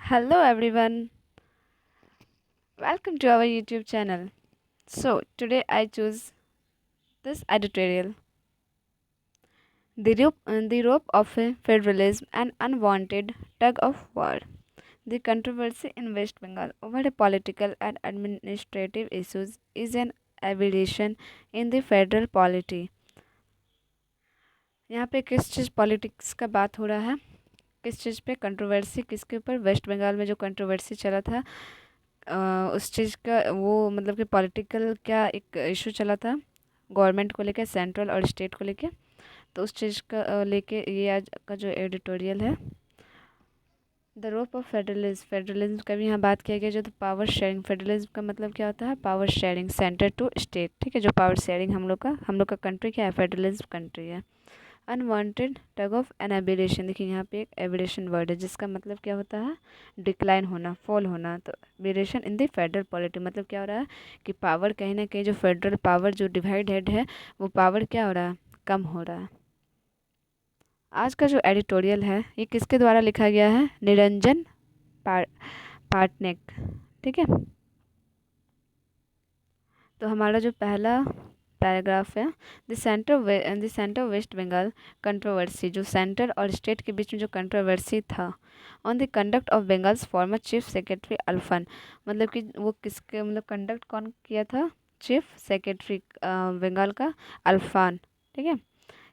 Hello everyone, welcome to our YouTube channel. So, today I choose this editorial the Rope of Federalism and Unwanted Tug of War. The controversy in West Bengal over the political and administrative issues is an aberration in the federal polity. यहाँ पे किस चीज़ politics का बात हो रहा है, किस चीज़ पे कंट्रोवर्सी, किसके ऊपर? वेस्ट बंगाल में जो कंट्रोवर्सी चला था उस चीज़ का वो मतलब कि पॉलिटिकल क्या एक इशू चला था गवर्नमेंट को लेकर, सेंट्रल और स्टेट को लेके। तो उस चीज़ का लेके ये आज का जो एडिटोरियल है, द रोप ऑफ फेडरलिज्म का भी यहाँ बात किया गया। जो तो पावर शेयरिंग, फेडरलिज्म का मतलब क्या होता है? Power sharing, centre to state. ठीक है, जो पावर शेयरिंग हम लोग का कंट्री क्या है? फेडरलिज्म कंट्री है। Unwanted tug of an aberration, देखिए यहाँ पे एक एबिरेशन वर्ड है जिसका मतलब क्या होता है? डिक्लाइन होना, फॉल होना। तो aberration in the federal polity मतलब क्या हो रहा है कि पावर कहीं ना कहीं, जो फेडरल पावर जो डिवाइडेड है वो पावर क्या हो रहा है? कम हो रहा है। आज का जो एडिटोरियल है ये किसके द्वारा लिखा गया है? निरंजन पाटनेक। ठीक है, तो हमारा जो पहला पैराग्राफ है, the centre West Bengal controversy, जो सेंटर और स्टेट के बीच में जो कंट्रोवर्सी था on the conduct of Bengal's former chief secretary Alapan, मतलब कि वो किसके मतलब कंडक्ट कौन किया था? चीफ सेक्रेटरी बंगाल का अल्फान। ठीक है,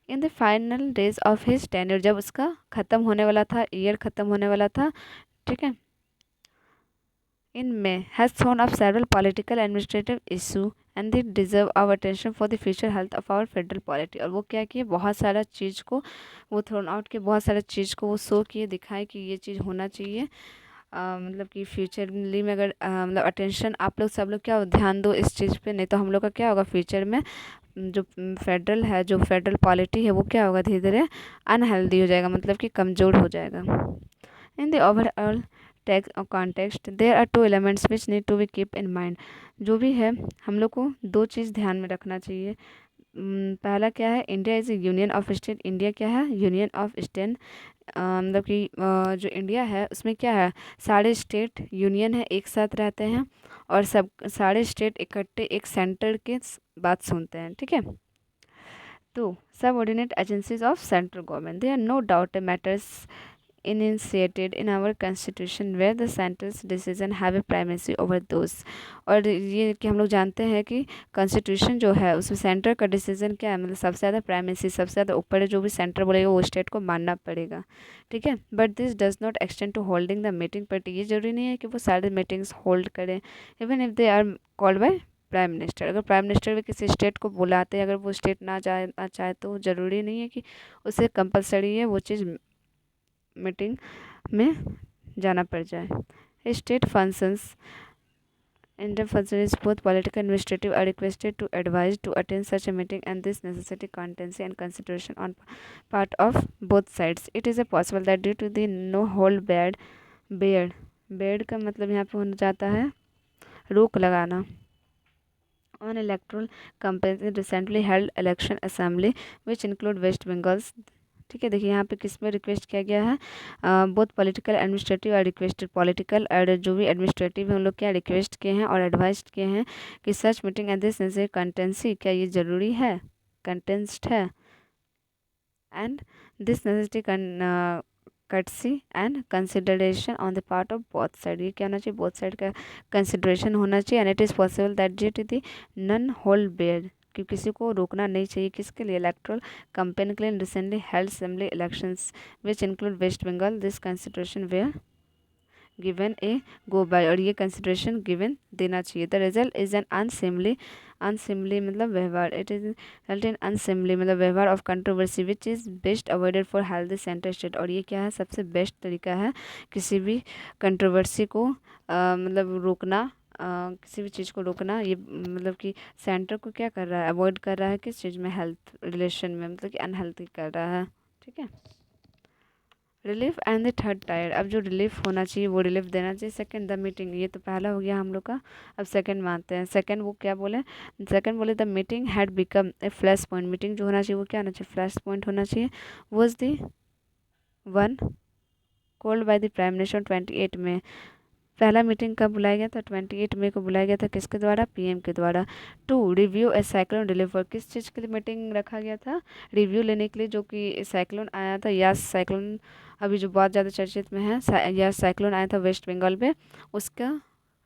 in the final days of his tenure, जब उसका ख़त्म होने वाला था, ईयर ख़त्म होने वाला था। ठीक है, in May has thrown up several political administrative issue and they deserve our attention for the future health of our federal polity। और वो क्या किए? बहुत सारा चीज़ को वो थ्रोन आउट किए, बहुत सारा चीज़ को वो शो किए, दिखाए कि ये चीज़ होना चाहिए। मतलब कि फ्यूचरली में अगर मतलब अटेंशन आप लोग सब लोग क्या हो, ध्यान दो इस चीज़ पे, नहीं तो हम लोग का क्या होगा फ्यूचर में? जो फेडरल है, जो फेडरल पॉलिटी है वो क्या होगा? धीरे धीरे अनहेल्दी हो जाएगा, मतलब कि कमज़ोर हो जाएगा। इन द ओवरऑल टेक्स्ट और context there are two elements which need to be keep in mind. जो भी है हम लोग को दो चीज़ ध्यान में रखना चाहिए। पहला क्या है? India is A union of state. India क्या है? Union of state. मतलब कि जो इंडिया है उसमें क्या है? सारे स्टेट यूनियन है, एक साथ रहते हैं और सब सारे स्टेट इकट्ठे एक सेंटर के बात सुनते हैं। ठीक है, तो subordinate agencies of central government, they are no doubt matters initiated in our constitution where the central's decision have a primacy over those। और ये कि हम लोग जानते हैं कि कॉन्स्टिट्यूशन जो है उसमें सेंटर का डिसीजन क्या है? मतलब सबसे ज़्यादा प्राइमेसी, सबसे ज़्यादा ऊपर है, जो भी सेंटर बोलेगा वो स्टेट को मानना पड़ेगा। ठीक है, but this does not extend to holding the meeting. But ये जरूरी नहीं है कि वो सारे मीटिंग्स होल्ड करें, even if they are called by prime minister. अगर प्राइम मिनिस्टर भी किसी स्टेट को बुलाते हैं, अगर वो स्टेट ना चाहे तो ज़रूरी नहीं है कि उसे कंपलसरी है वो चीज़ मीटिंग में जाना पड़ जाए। State functions Indian functionaries, both political and administrative, are requested to advise to attend such a meeting, and this necessity contingency and consideration on part of both sides. It is a possible that due to the no hold barred का मतलब यहाँ पे होना जाता है रोक लगाना on electoral campaigns recently held election assembly which include West Bengal's। ठीक है, देखिए यहाँ पे किस में रिक्वेस्ट किया गया है? बोथ पॉलिटिकल एडमिनिस्ट्रेटिव और रिक्वेस्टेड। पॉलिटिकल और जो भी एडमिनिस्ट्रेटिव है उन लोग क्या रिक्वेस्ट किए हैं और एडवाइज किए हैं कि सच मीटिंग एंड दिस नेसेसरी कंटेंसी, क्या ये ज़रूरी है? कंटेंस्ट है। And this necessity courtesy and consideration on the part of both side। ये क्या होना चाहिए? बोथ साइड का कंसिडरेशन होना चाहिए। And it is possible that due to the none hold bare, कि किसी को रोकना नहीं चाहिए। किसके लिए? इलेक्ट्रल कैंपेन के लिए recently held assembly elections which include West Bengal, this consideration were given a go by. और ये कंसिडरेशन गिवन देना चाहिए। The result is an unseemly मतलब व्यवहार, it is result in unseemly मतलब व्यवहार of controversy which is best avoided for healthy centre state. और ये क्या है? सबसे बेस्ट तरीका है किसी भी कंट्रोवर्सी को मतलब रोकना, किसी भी चीज़ को रोकना। ये मतलब कि सेंटर को क्या कर रहा है? अवॉइड कर रहा है किस चीज़ में? हेल्थ रिलेशन में, मतलब कि अनहेल्थी कर रहा है। ठीक है, relief and the third tier. अब जो रिलीफ होना चाहिए वो रिलीफ देना चाहिए। सेकंड द मीटिंग, ये तो पहला हो गया हम लोग का। अब सेकंड मानते हैं। सेकंड वो क्या बोले? सेकंड बोले the meeting had become a flash point. Meeting जो होना चाहिए वो क्या होना चाहिए? फ्लैश पॉइंट होना चाहिए। Was the one called by the prime minister 28 मई। पहला मीटिंग कब बुलाया गया था? 28 मई को बुलाया गया था। किसके द्वारा? पीएम के द्वारा। To review a cyclone relief work. किस चीज़ के लिए मीटिंग रखा गया था? रिव्यू लेने के लिए, जो कि साइक्लोन आया था, यास साइक्लोन अभी जो बहुत ज़्यादा चर्चित में है, यास साइक्लोन आया था वेस्ट बंगाल पे, उसका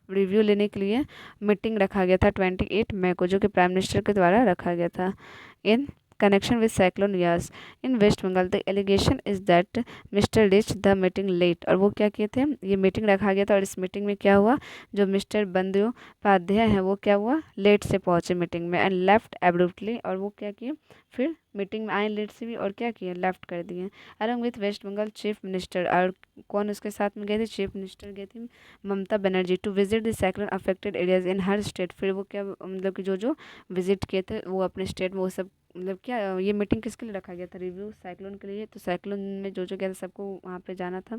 रिव्यू लेने के लिए मीटिंग रखा गया था 28 मई को, जो कि प्राइम मिनिस्टर के द्वारा रखा गया था। In connection with cyclone Yaas in West Bengal the allegation is that mister rich the meeting late. और वो क्या किए थे? ये मीटिंग रखा गया था और इस मीटिंग में क्या हुआ, जो मिस्टर बंदोपाध्याय हैं वो क्या हुआ, लेट से पहुंचे मीटिंग में, एंड लेफ्ट एब्रुप्टली। और वो क्या किए? फिर मीटिंग में आए लेट से भी, और क्या किए? लेफ्ट कर दिए। Along with West Bengal chief minister, और कौन उसके साथ में गए थे? चीफ मिनिस्टर गए थे Mamata Banerjee, to visit the cyclone affected areas in her state. फिर वो क्या, मतलब कि जो जो विजिट किए थे वो अपने स्टेट में, वो सब मतलब क्या, ये मीटिंग किसके लिए रखा गया था? रिव्यू साइक्लोन के लिए। तो साइक्लोन में जो जो गया था सबको वहाँ पे जाना था।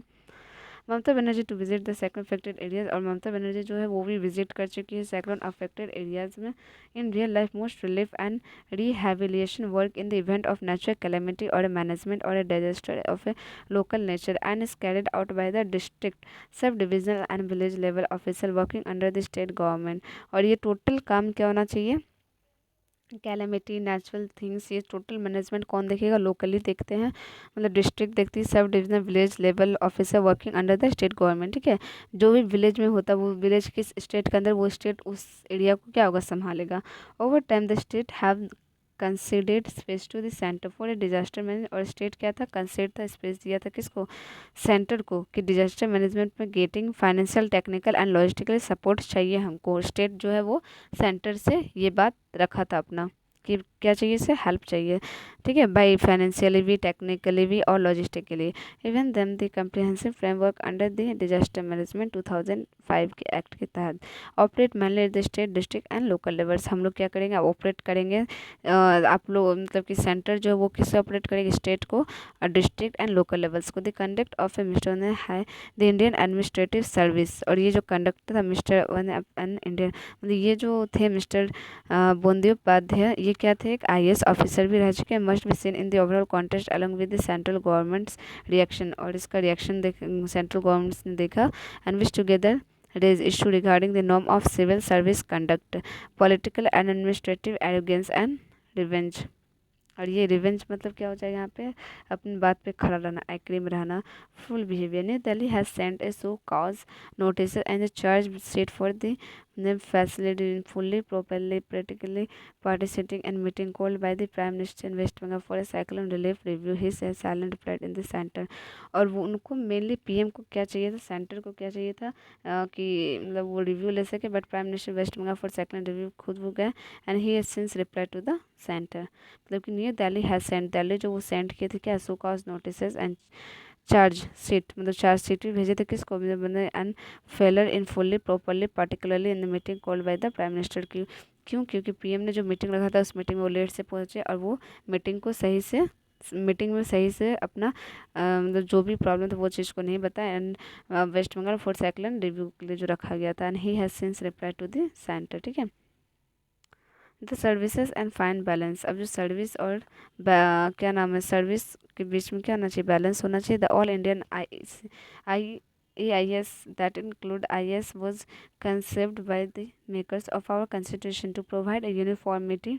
Mamata Banerjee to visit the cyclone affected areas. और ममता बनर्जी जो है वो भी विजिट कर चुकी है साइक्लोन अफेक्टेड एरियाज में। In real life most relief and rehabilitation work in the event of natural calamity और मैनेजमेंट और disaster of A local nature and is carried out by the district sub divisional and village level officer working under the state government. और ये total काम क्या होना चाहिए? Calamity, natural things, ये total management कौन देखेगा? लोकली देखते हैं, मतलब डिस्ट्रिक्ट देखती है, sub divisional village level officer working under the state government. ठीक है, जो भी विलेज में होता है वो विलेज किस स्टेट के अंदर, वो स्टेट उस एरिया को क्या होगा? संभालेगा। Over time the state have considered space to the centre for a disaster management. और स्टेट क्या था? कंसीडर था, स्पेस दिया था किसको? सेंटर को, कि डिजास्टर मैनेजमेंट में getting financial, technical and logistical support चाहिए हमको। स्टेट जो है वो सेंटर से ये बात रखा था अपना, कि क्या चाहिए? इसे हेल्प चाहिए। ठीक है, बाई फाइनेंशियली भी, टेक्निकली भी और logistically. Even then the comprehensive framework under the disaster management 2005 के एक्ट के तहत operate mainly the state, district and local levels. हम लोग क्या करेंगे? ऑपरेट करेंगे, आप लोग मतलब कि सेंटर जो है वो किससे ऑपरेट करेंगे? स्टेट को, और डिस्ट्रिक्ट एंड लोकल लेवल्स को। The conduct of A mister है द इंडियन एडमिनिस्ट्रेटिव सर्विस। और ये जो कंडक्टर था मिस्टर इंडियन, मतलब ये जो थे मिस्टर बंदोपाध्याय, ये क्या थे? एक आईएएस ऑफिसर भी रह चुके हैं। Must be seen in the overall context along with the central governments reaction. और इसका रिएक्शन सेंट्रल गवर्नमेंट ने देखा, and which together raise issue regarding the norm of civil service conduct, political and administrative arrogance and revenge। और ये revenge मतलब क्या हो जाएगा यहाँ पे? अपनी बात पे खड़ा रहना, एग्री में रहना, full behaviour. New Delhi has sent a so cause notice and charge state for the facility in fully properly practically participating in meeting called by the prime minister in West Bengal for a cyclone relief review, his silent replied in the center। और वो उनको mainly PM को क्या चाहिए था? Centre को क्या चाहिए था? कि मतलब वो रिव्यू ले सके, but prime minister West Bengal for cyclone review खुद वो गए, and he has since reply to the centre. मतलब कि न्यू दिल्ली हैज सेंट, दिल्ली जो वो सेंड किए थे क्या? So cause notice and charge sheet, मतलब चार्ज शीट भी भेजे थे किसको? And failure in fully properly particularly in the meeting called by the prime minister की। क्यों? क्योंकि पीएम ने जो मीटिंग रखा था उस मीटिंग में वो लेट से पहुंचे, और वो मीटिंग को सही से, मीटिंग में सही से अपना मतलब जो भी प्रॉब्लम था वो चीज़ को नहीं बताया, and West Bengal for cyclone review के लिए जो रखा गया था, and he has since reply to the centre. ठीक है, the services and fine balance. अब जो सर्विस और क्या नाम है, सर्विस के बीच में क्या होना चाहिए? बैलेंस होना चाहिए। The all Indian I AIS that include IS was conceived by the makers of our constitution to provide a uniformity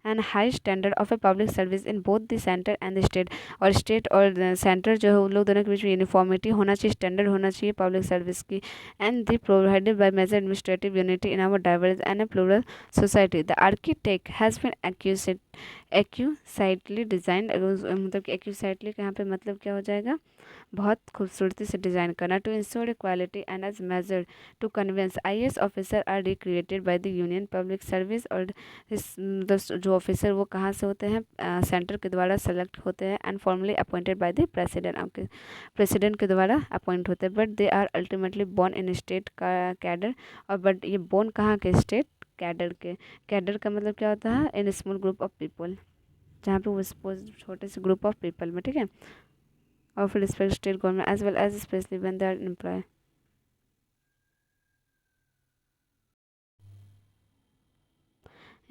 and high standard of a public service in both the centre and the state. और state और centre जो है उन लोग दोनों के बीच में यूनिफॉर्मिटी होना चाहिए, स्टैंडर्ड होना चाहिए पब्लिक सर्विस की, and the provided by major administrative unity in our diverse and a plural society. The architect has been exquisitely design, मतलब कि एक्यूसाइटली यहाँ पे मतलब क्या हो जाएगा? बहुत खूबसूरती से डिज़ाइन करना। To ensure quality and as measure to convince IAS officer are recreated by the union public service. और इस जो ऑफिसर वो कहाँ से होते हैं? सेंटर के द्वारा सेलेक्ट होते हैं, and formally appointed by the president, आपके प्रेसिडेंट के द्वारा अपॉइंट होते हैं, but they are ultimately borne in state का कैडर। और बट ये बोर्न कहाँ के? स्टेट कैडर के। कैडर का मतलब क्या होता है? In small group of people, जहाँ पे वो सपोज छोटे से ग्रुप ऑफ पीपल में। ठीक है, of respect state government as well as especially when they are employed।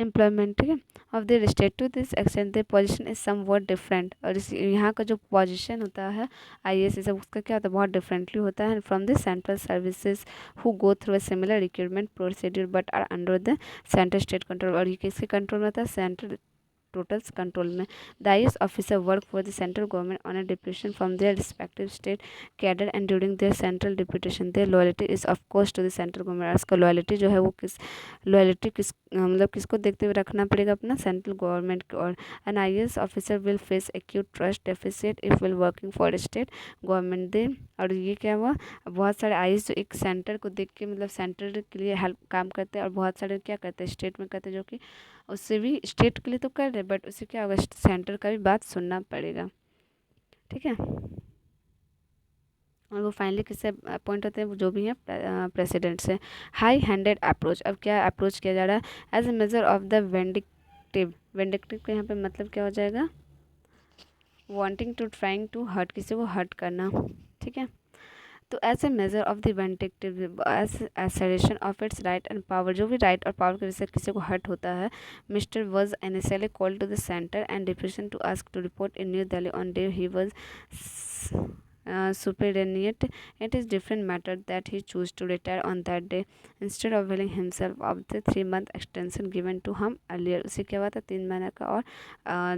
Employment, ठीक है, of the state to this extent the position is some word different. और यहाँ का जो पोजीशन होता है IAS ये सब उसका क्या होता है, बहुत डिफरेंटली होता है from the central services who go through a similar recruitment procedure but are under the central state control. और ये किसके कंट्रोल में होता है, सेंट्रल टोटल्स कंट्रोल में। The IAS officer work for the central government on a deputation from their respective state cadre and during their central deputation their loyalty is of course to the central government. उसका loyalty जो है वो loyalty मतलब किसको देखते हुए रखना पड़ेगा, अपना सेंट्रल गवर्नमेंट की ओर। An IAS officer will face acute trust deficit if will working for state government they. और ये क्या हुआ, बहुत सारे IAS जो एक सेंटर को देख के मतलब सेंटर के लिए हेल्प काम करते हैं और बहुत सारे क्या करते हैं स्टेट में करते हैं, जो कि उससे भी स्टेट के लिए तो कर रहे बट उससे क्या होगा, सेंटर का भी बात सुनना पड़ेगा, ठीक है। और वो फाइनली किससे अपॉइंट होते हैं, वो जो भी हैं प्रेसिडेंट से। हाई हैंडेड अप्रोच, अब क्या अप्रोच किया जा रहा है, as a measure of the vindictive. Vindictive का यहाँ पे मतलब क्या हो जाएगा, wanting to trying to hurt, किसी को हर्ट करना, ठीक है। तो as a measure of the vindictive as assertion of its right and power, जो भी राइट और पावर की वजह से किसी को हर्ट होता है, mister was initially called to the centre and deputation to ask to report in New Delhi on day he was superannuated. It is different matter that he chose to retire on that day instead of availing himself of the 3 month extension given to him earlier. उसे क्या हुआ था, 3 महीने का और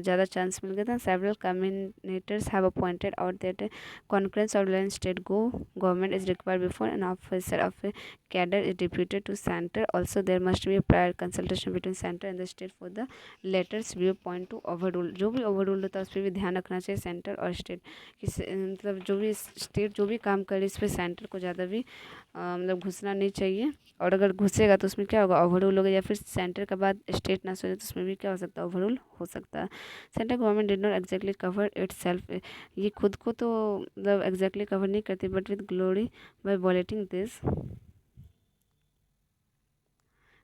ज़्यादा chance मिल गया था। Several commentators have pointed out that concurrence of Reliance State government is required before an officer of a cadre is deputed to center. Also, there must be a prior consultation between center and the state for the latter's viewpoint to overrule. जो भी overrule होता है उस पर भी ध्यान रखना चाहिए सेंटर और स्टेट कि मतलब जो भी स्टेट जो भी काम करे इस पर सेंटर को ज़्यादा भी मतलब घुसना नहीं चाहिए। और अगर घुसेगा तो उसमें क्या होगा, ओवररूल होगा, या फिर सेंटर के बाद स्टेट ना सोचे तो उसमें भी क्या हो सकता है, ओवररूल हो सकता है। Central government did not exactly cover itself, ये खुद को तो मतलब एग्जैक्टली कवर नहीं करती but with glory by violating this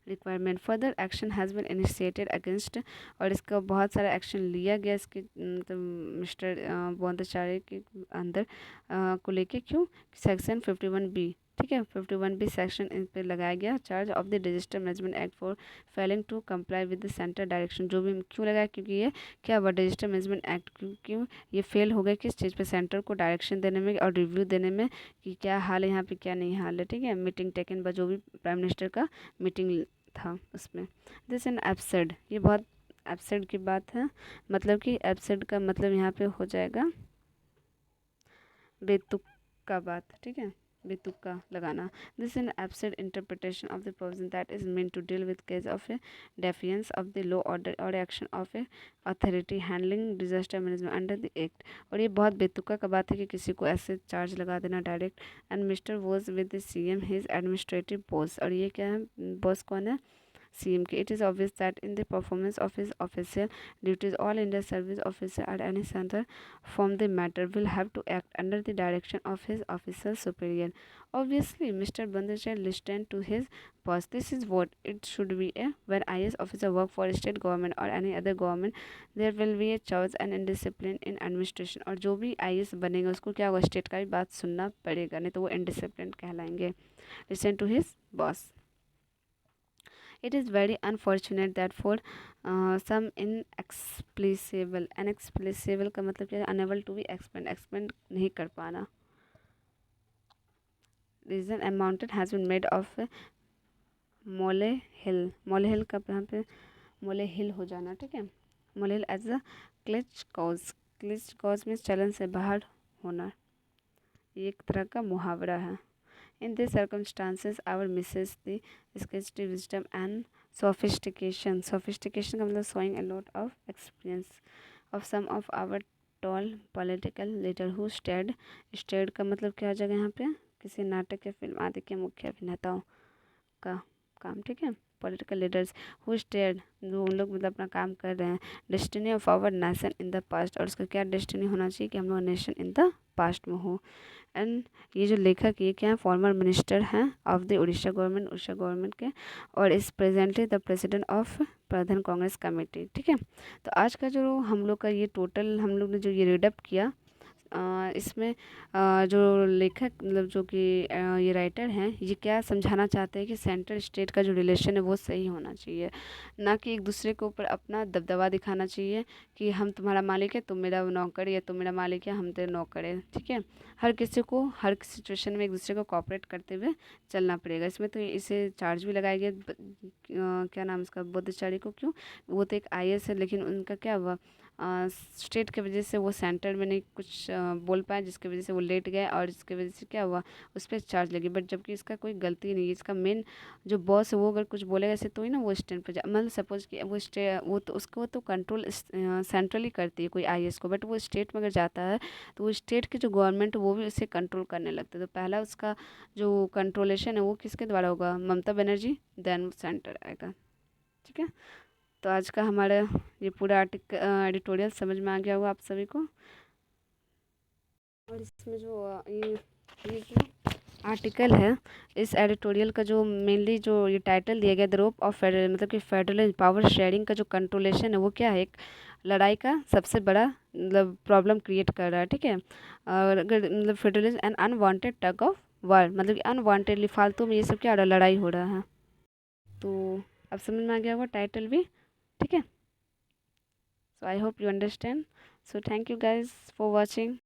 requirement. Further action has been initiated against, और इसका बहुत सारा एक्शन लिया गया इसके मतलब मिस्टर बोंदाचार्य के अंदर को लेके। क्यों, सेक्शन 51B, ठीक है, 51B सेक्शन इन पर लगाया गया, charge of the disaster management act for failing to comply with the centre direction. जो भी क्यों लगाया, क्योंकि ये क्या हुआ, डिजास्टर मैनेजमेंट एक्ट क्यों ये फेल हो गया, किस चीज़ पे, सेंटर को डायरेक्शन देने में और रिव्यू देने में कि क्या हाल है यहाँ पे क्या नहीं हाल है, ठीक है। मीटिंग टेकन बाय, जो भी प्राइम मिनिस्टर का मीटिंग था उसमें। दिस एन एब्सर्ड, ये बहुत एब्सर्ड की बात है, मतलब कि एब्सर्ड का मतलब यहाँ पे हो जाएगा बेतुका बात, ठीक है, बेतुका लगाना। This an absurd interpretation of the provision that is meant to deal with case of a defiance of the law order और action of a authority handling disaster management under the act. और ये बहुत बेतुका का बात है कि किसी को ऐसे चार्ज लगा देना direct. And mister was with the CM his administrative boss, और ये क्या है, बॉस कौन है, CM के। It is obvious that in the performance of his official duties, all India service officer at any center from the matter will have to act under the direction of his officer superior. Obviously, Mr. Bandachar listened to his boss. This is what it should be. When IS officer work for state government or any other government, there will be a choice and indiscipline in administration. और जो भी IS बनेगा उसको क्या होगा, state का भी बात सुनना पड़ेगा, नहीं तो वो इनडिसिप्लिन कहलाएंगे। Listen to his boss. It is very unfortunate that for some inexplicable का मतलब क्या है, unable to be explained नहीं कर पाना। Reason a mountain has been made of molehill, molehill का यहाँ पे molehill हो जाना, ठीक है, molehill as a glitch cause में चलन से बाहर होना, ये एक तरह का मुहावरा है। In these circumstances, our misses the sketchy wisdom and sophistication का मतलब showing a lot of experience of some of our tall political leader who steered का मतलब क्या हो जाएगा यहाँ पे, किसी नाटक या फिल्म आदि के मुख्य अभिनेताओं का काम, ठीक है। पॉलिटिकल लीडर्स हु स्टेड, जो उन लोग मतलब अपना काम कर रहे हैं। Destiny of our nation in the past, और उसका क्या डेस्टिनी होना चाहिए कि हम लोग नेशन इन द पास्ट में हो। एंड ये जो लेखक ये क्या है, फॉर्मर मिनिस्टर हैं ऑफ द उड़ीसा गवर्नमेंट के, और इस presently the president of Pradhan Congress committee, ठीक है। तो आज का जो हम लोग का ये टोटल हम लोग ने जो ये रीडअप किया इसमें जो लेखक मतलब जो कि ये राइटर हैं, ये क्या समझाना चाहते हैं कि सेंट्रल स्टेट का जो रिलेशन है वो सही होना चाहिए, ना कि एक दूसरे के ऊपर अपना दबदबा दिखाना चाहिए कि हम तुम्हारा मालिक है, तुम मेरा नौकर, या तुम मेरा मालिक है, हम तेरे नौकर है। ठीक है, हर किसी को हर सिचुएशन में एक दूसरे को कोऑपरेट करते हुए चलना पड़ेगा। इसमें तो इसे चार्ज भी लगाया गया क्या नाम इसका, बुद्धचारी को। क्यों, वो तो एक आईएएस है, लेकिन उनका क्या हुआ, स्टेट की वजह से वो सेंटर में नहीं कुछ बोल पाए, जिसकी वजह से वो लेट गए, और इसकी वजह से क्या हुआ, उस पर चार्ज लगी। बट जबकि इसका कोई गलती नहीं है, इसका मेन जो बॉस है वो अगर कुछ बोलेगा ऐसे तो ही ना वो स्टैंड पर जा, मतलब सपोज कि वो तो उसको तो कंट्रोल सेंट्रली करती है कोई आईएएस को, बट वो स्टेट में अगर जाता है तो वो स्टेट की जो गवर्नमेंट वो भी उसे कंट्रोल करने लगता है। तो पहला उसका जो कंट्रोलेशन है वो किसके द्वारा होगा, ममता बनर्जी, देन सेंटर आएगा। ठीक है, तो आज का हमारा ये पूरा एडिटोरियल समझ में आ गया होगा आप सभी को। और इसमें जो ये जो आर्टिकल है, इस एडिटोरियल का जो मेनली जो ये टाइटल दिया गया, द रोप ऑफ फेडरल, मतलब कि फेडरल पावर शेयरिंग का जो कंट्रोलेशन है वो क्या है, एक लड़ाई का सबसे बड़ा मतलब प्रॉब्लम क्रिएट कर रहा है। ठीक है, और अगर मतलब federalism and unwanted tug of war, मतलब कि अनवांटेडली फालतू में ये सब क्या हो रहा है, लड़ाई हो रहा है। तो अब समझ में आ गया होगा टाइटल भी। ठीक है, so I hope you understand. So thank you guys for watching.